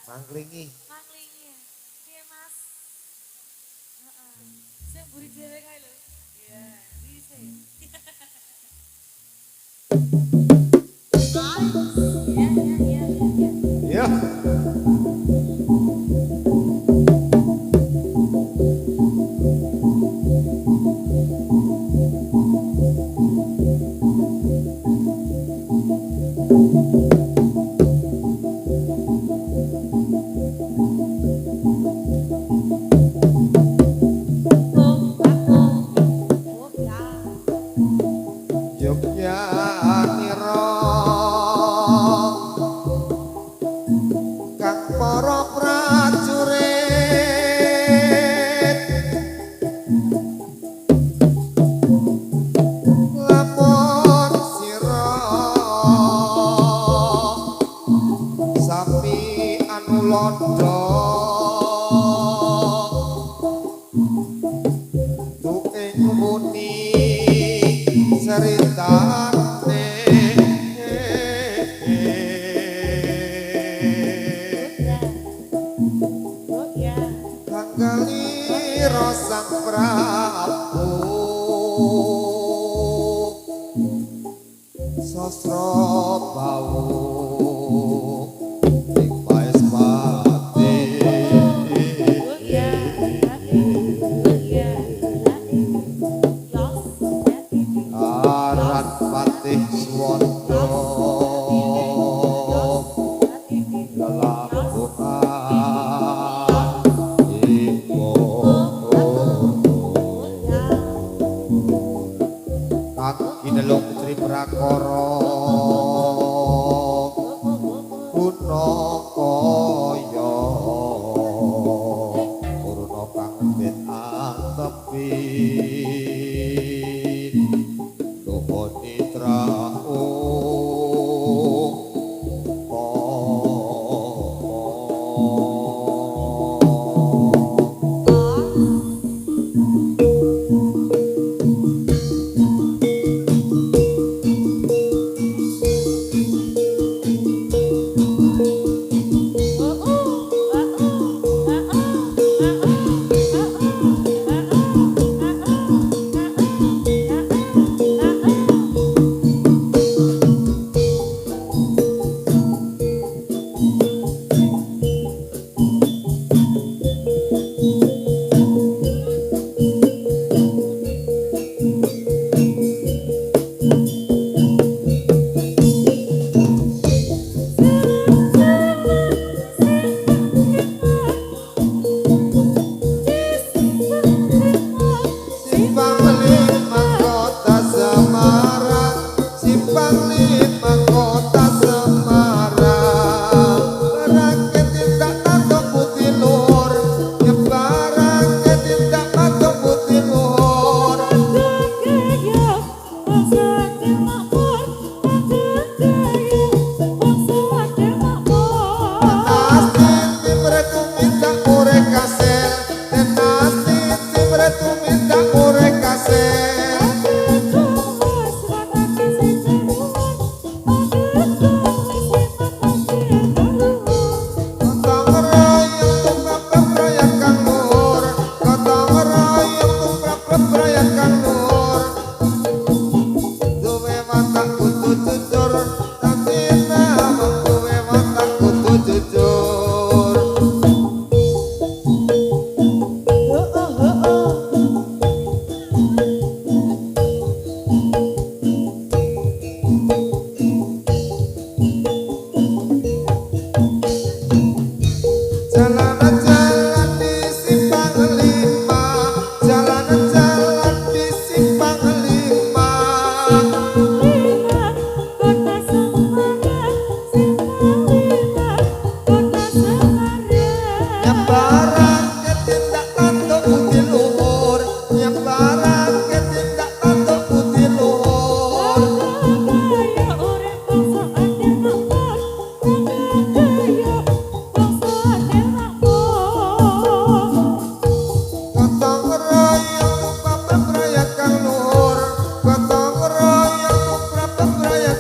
Mangklingi. Mangklingi. Piye Mas? Heeh. Sing mburi dhewe kae lho. Iya, bisa. Iya.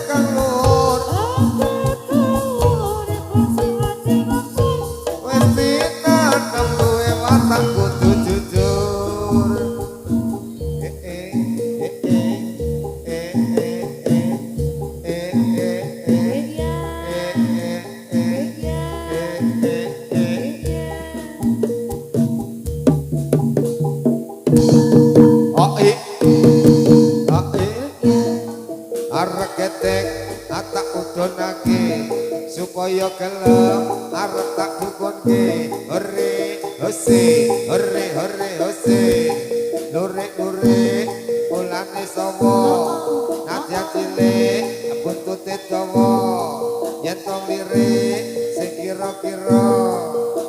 kang luhur wis pitanem duwe watak kudu jujur arek ketek tak udonake supaya gelem arep tak dukunke hore hose hore hore hose lure lure ulane sawa nadya cilik buntute dawa yen to lirik sing kira-kira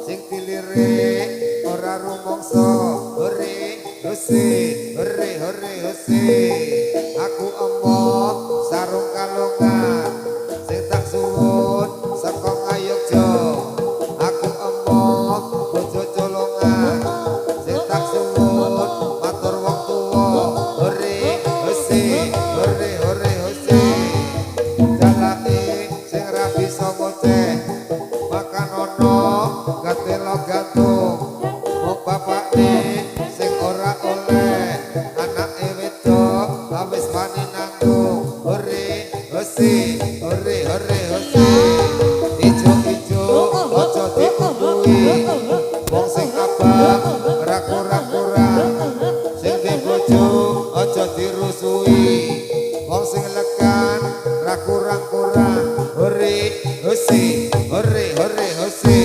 sing dilirik ora rumangsa hore hose hore hore hose aku emoh sarung kalungan sing tak suwun saka Ngayogja aku emoh bojo colongan sing tak suwun matur wong tuwa hore hose hore hore hose jalake sing ra bisa ngoceh makan ono gatelo gantung wong bapake sing ora oleh anake wedok wis wani nanggung hore hose hore hore hose ijo-ijo aja diundui wong sing abang ora kurang-kurang sing duwe bojo aja dirusui wong sing lekan ora kurang-kurang hore hose hore hore hose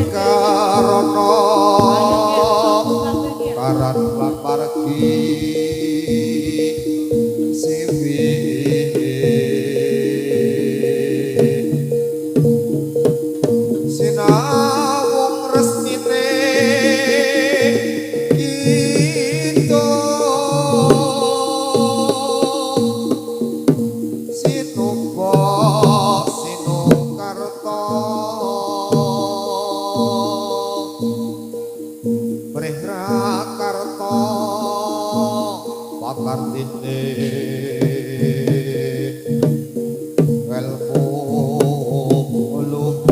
Karana karan lan pargi siwi sinawung resmine kita sinupa sinukarta Prehrakarta pakartine welmu luhur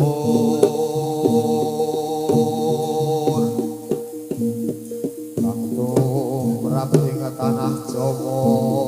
langkung rapi tanah Jawa